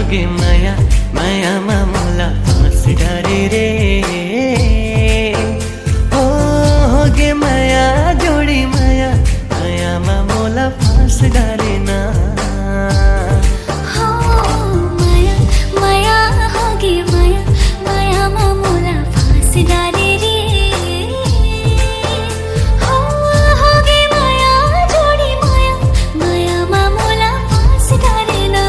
होगे माया माया मामूला फांस डारे रे ओ होगे माया जोड़ी माया माया मामूला फांस डारे ना माया माया होगे माया माया मामूला फांस डारे रे होगे माया जोड़ी माया माया मामूला फांस डारे ना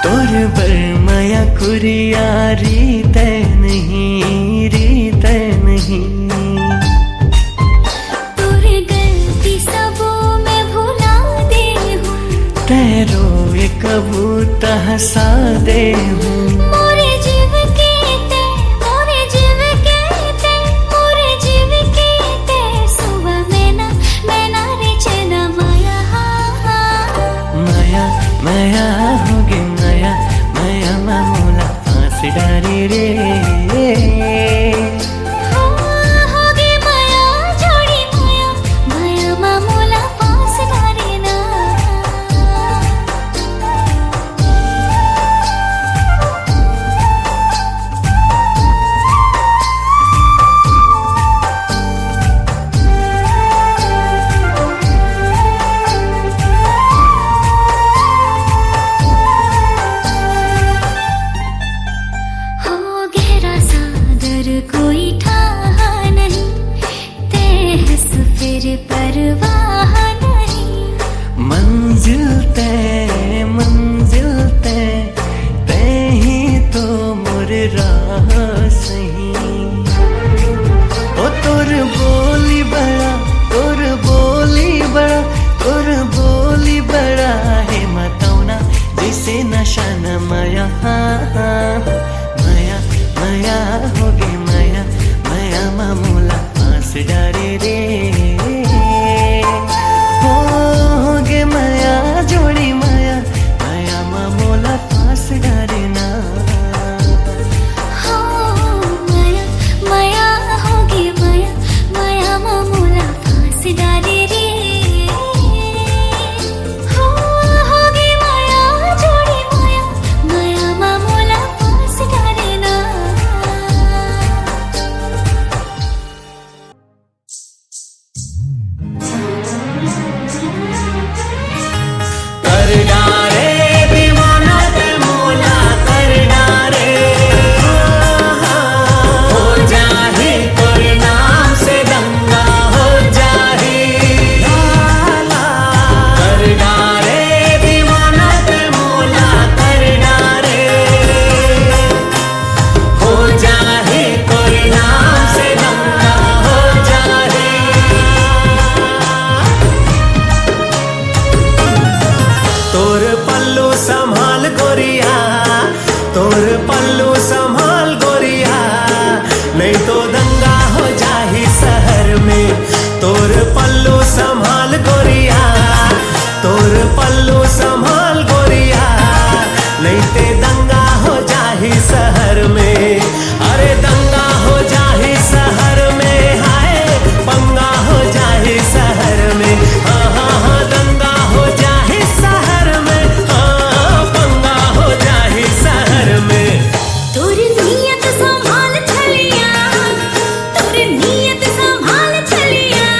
माया कुरिया रीत नहीं तोरे गलती सबो मैं भुला दे हूँ तेरो एक कबूता हंसा दे हूँ मोरे जीव के ते मोरे जीव के ते मोरे जीव के ते सुबह मैना रे चना माया माया माया होगे माया माया मामूला फांस डारे रे होगे माया जोड़ी माया माया मामूला फांस डारे ना कोई ठाहा नहीं ते हंस फिर परवाह नहीं मंजिल ते ही तो मोर राह सही ओ तोर बोली बड़ा है मतौना जैसे नशा न माया माया माया होगे माया माया मामूला फांस डारे रे होगे माया जोड़ी माया माया मामूला फांस डारे ना माया माया होगे माया माया मामूला फांस डारे रे होगे माया जोड़ी माया माया मामूला फांस डारे ना कर डारे दीवाना ते मोला कर डारे हो जाही तोर नाम से दंगा हो जाही कर डारे दीवाना ते मोला कर डारे हो जाही तोर नाम से दंगा हो जाही तोर पल्लू संभाल गोरिया तोर पल्लू संभाल गोरिया नहीं तो दंगा हो जाही शहर में तोर पल्लू संभाल गोरिया तोर पल्लू संभाल गोरिया नहीं ते दंगा हो जाही शहर में अरे दंगा हो जाही शहर में हाय पंगा हो जाही शहर में हाँ दंगा हो जाही शहर में हाँ पंगा हो जाही शहर में तोरी नियत संभाल छलिया तोरी नियत संभाल छलिया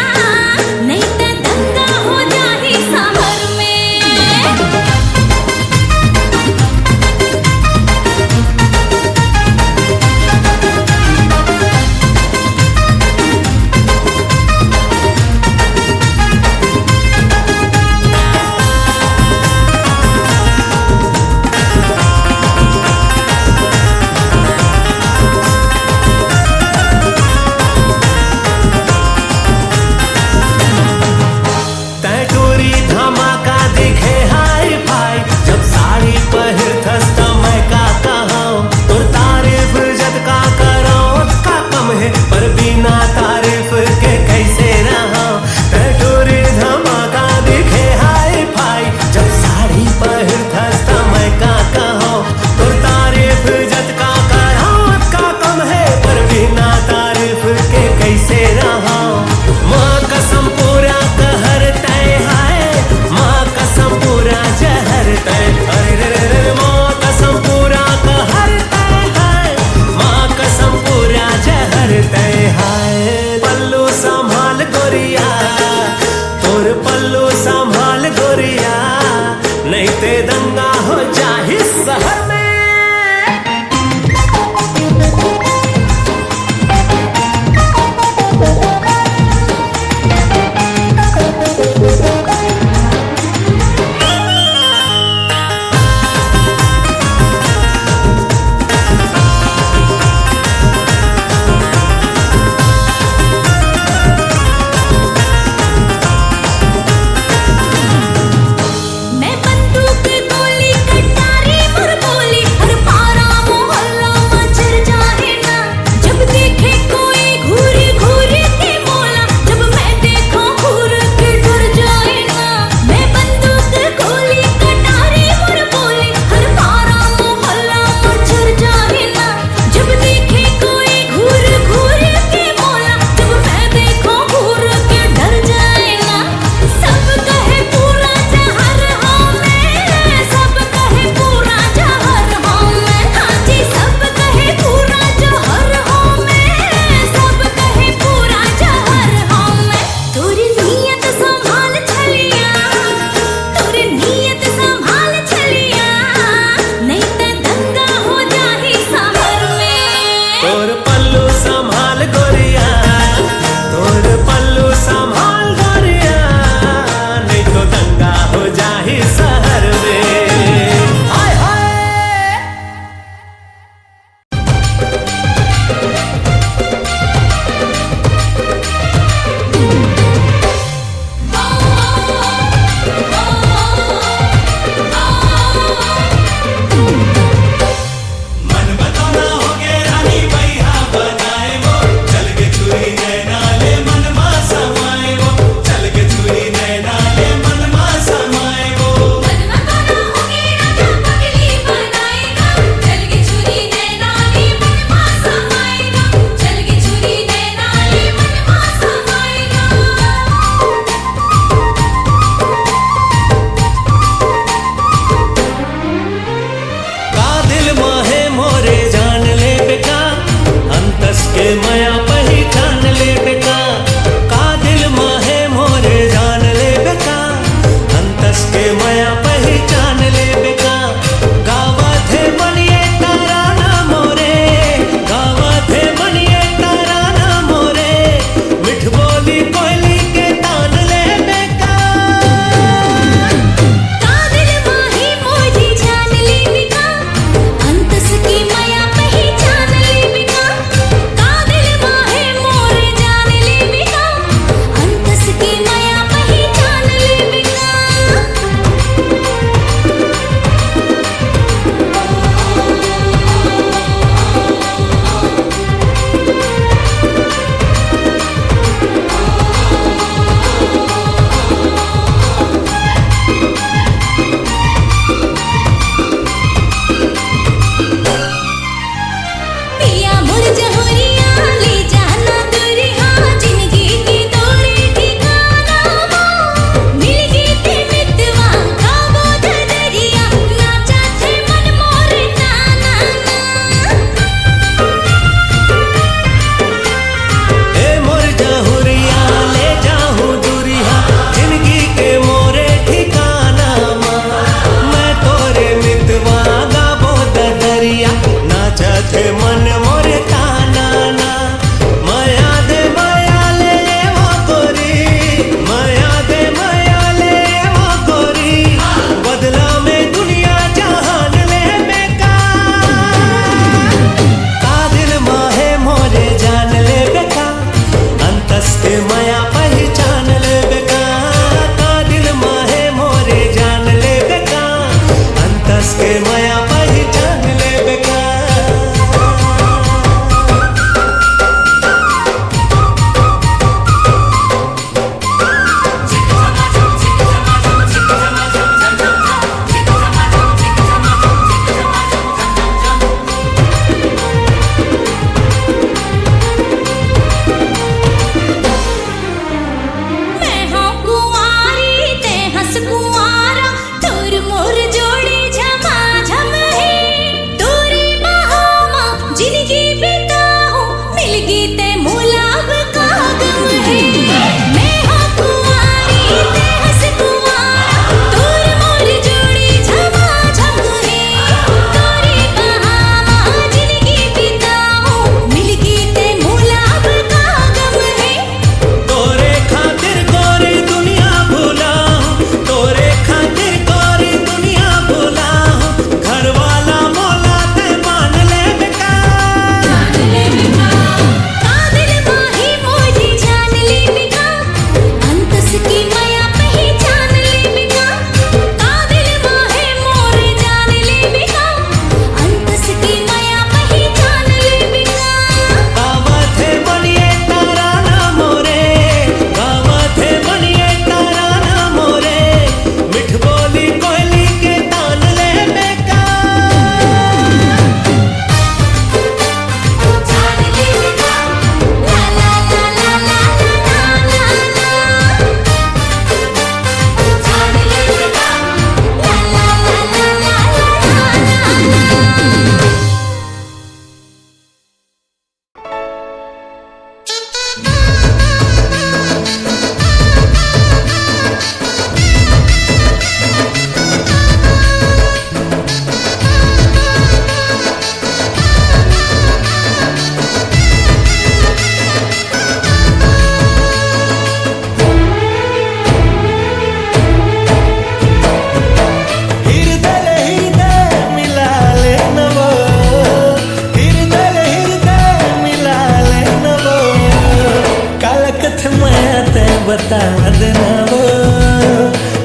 बता देना वो,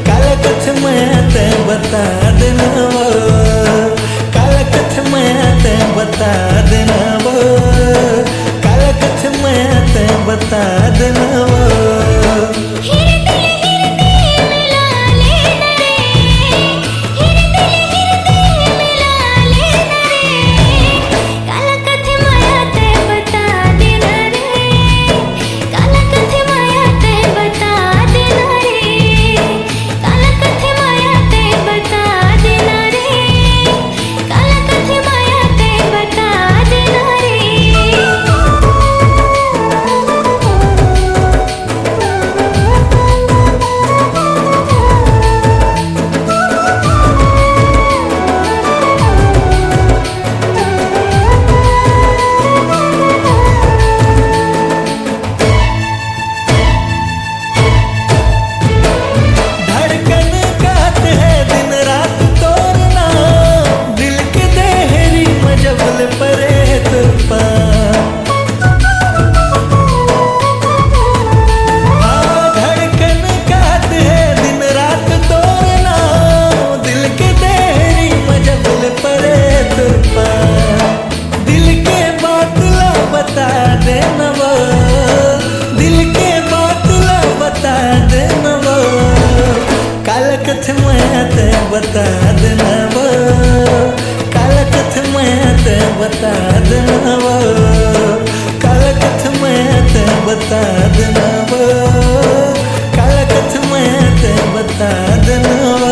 काला कथ मैं ते बता देना वो, काला कथ मैं ते बता देना वो, काला कथ मैं ते बता देना वो। बता देना वो, काला कथ मैं ते बता देना वो, काला कथ मैं ते बता देना वो, काला कथ मैं ते बता देना वो।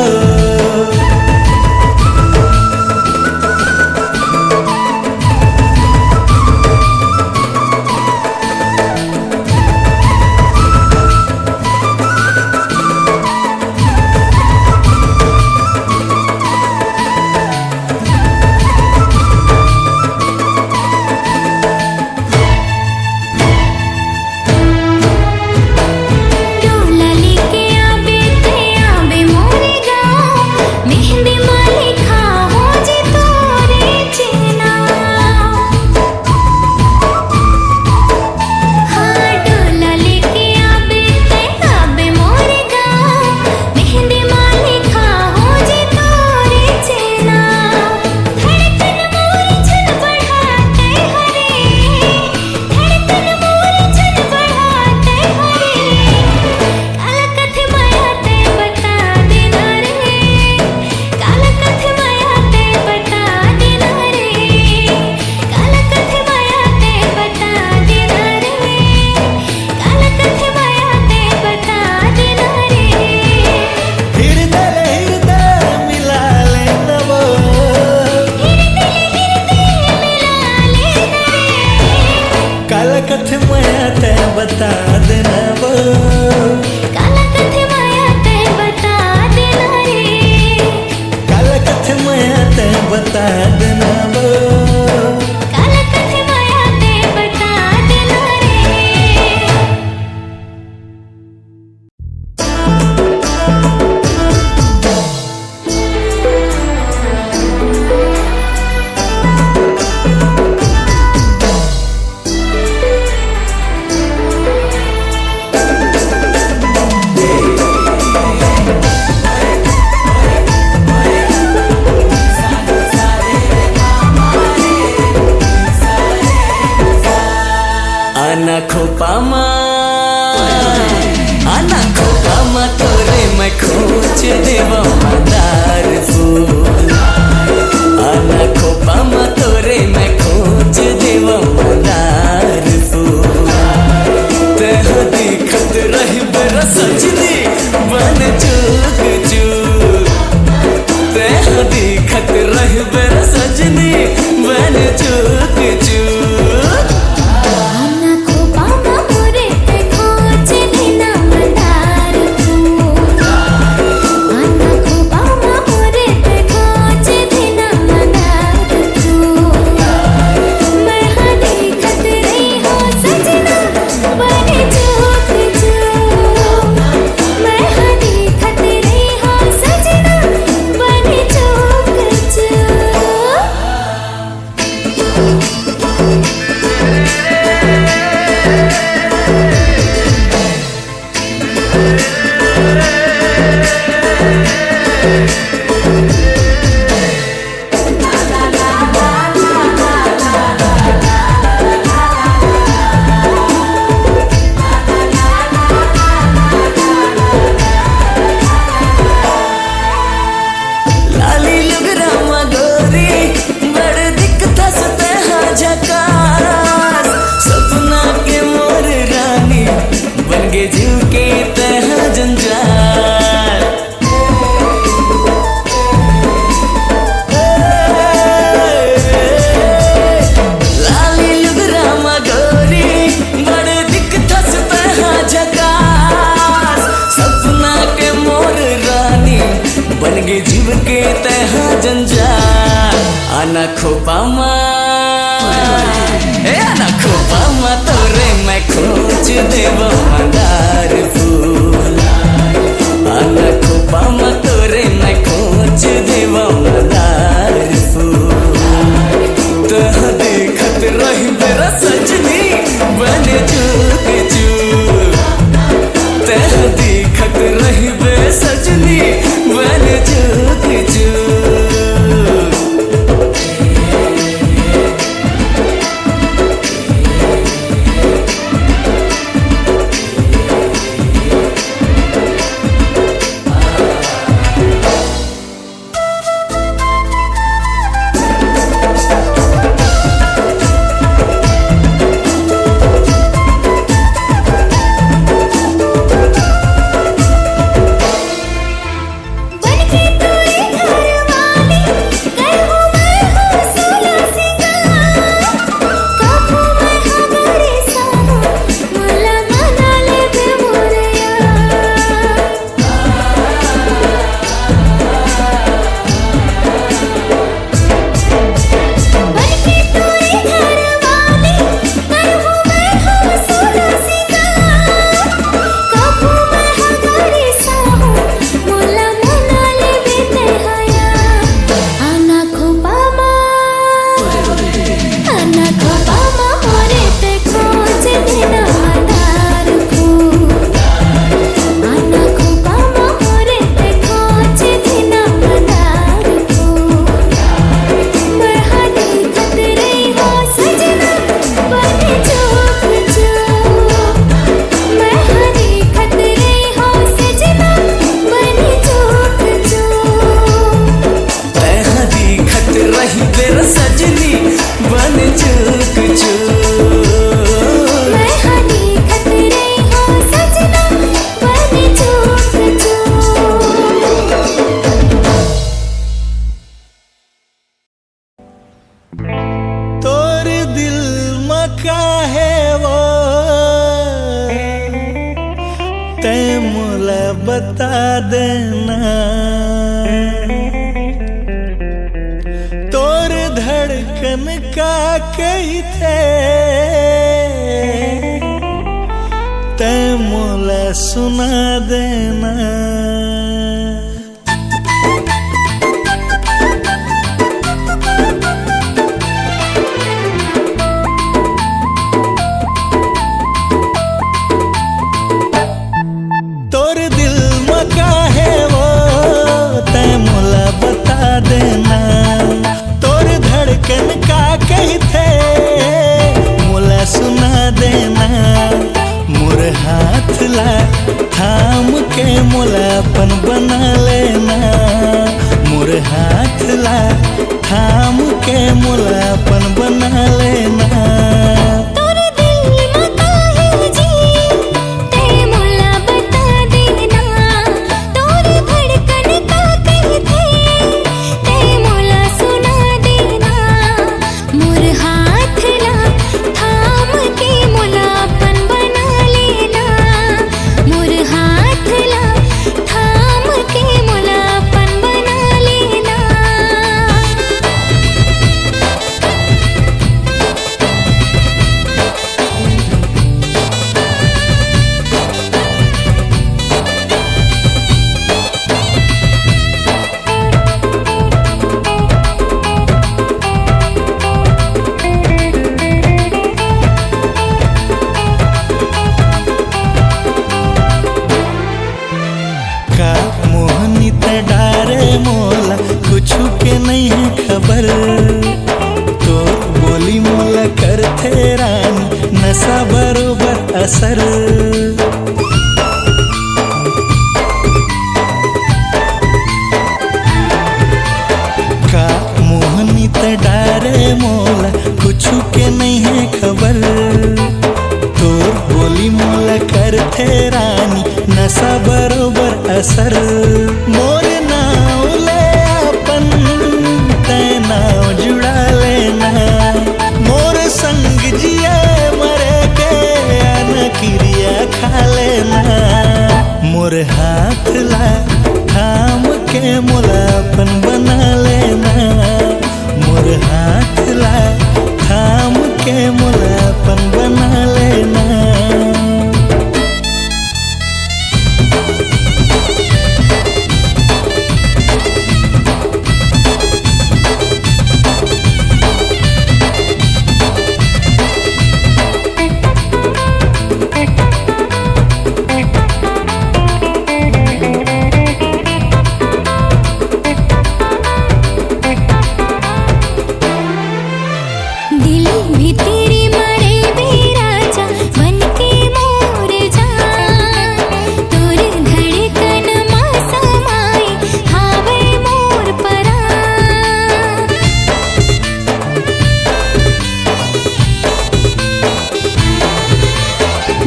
कथ मैं ते बता देना वो, काला कथ मैं ते बता देना रे, काला कथ मैं ते बता देना वो, काला कथ मैं ते बता देना रे। आना खोपा तोरे मैं खोज देवा मंदार फूल, आना खोपा तोरे मैं खोज देवा मंदार फूल, तेह दिखत रही बरा सजनी बन चूक चूक, तेह दिखत रही बरा सजनी बन चूक चूक। खतरे खोपामा खोपामा तोरे मैं खोज देव मंदार फूल आना खोपामा तोरे मैं खोज देव मंदार फूल तह देखत रही मेरा सजनी बन चूक चूक तह देखत रही बे सजनी बन चूक चूक बता देना तोर धड़कन का कही थे ते मोला सुना देना थाम के मोलापन बना लेना मोर हाथ ला थाम के मोलापन बना लेना नशा बरोबर असर का मोहनी त डारे मोला कुछ के नहीं है खबर तोर बोली मोला करथे रानी नशा बरोबर असर मोर नाव ले अपन ते नाव जुड़ा लेना मोर संग जिया क्रिया खा लेना मोर हाथ ला थाम के मोलापन बना लेना मोर हाथ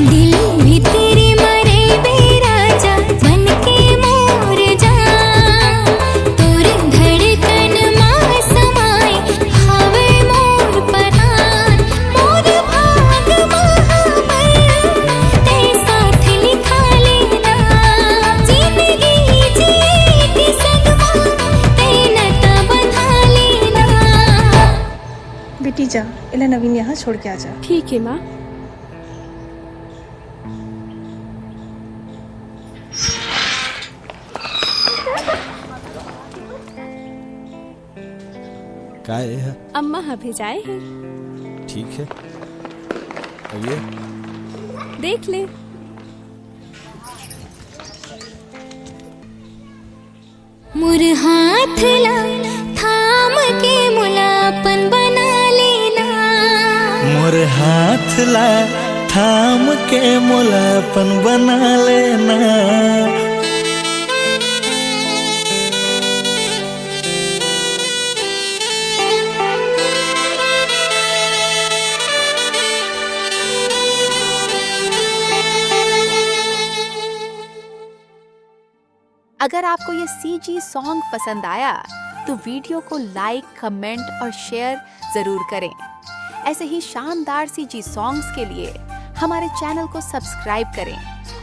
दिल भी तेरे मरे बे राजा बन के मोर जा तोर धड़कन मां समाए हवे मोर परान मोर भाग महापर ते साथ लिखा लेना जिंदगी जिए के संगवा ते नता बंधा लेना। बेटी जा, इला नवीन यहाँ छोड़ के आ जा। ठीक है माँ। काय है? अम्मा हाँ भेजाए हैं। ठीक है। अब ये देख ले। मोर हाथ ला थाम के मुलापन बना लेना मोर हाथ ला थाम के मोलापन बना लेना। अगर आपको ये CG सॉन्ग पसंद आया तो वीडियो को लाइक, कमेंट और शेयर जरूर करें। ऐसे ही शानदार CG सॉन्ग्स के लिए हमारे चैनल को सब्सक्राइब करें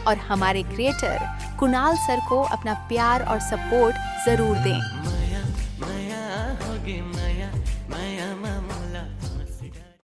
और हमारे क्रिएटर कुणाल सर को अपना प्यार और सपोर्ट जरूर दें।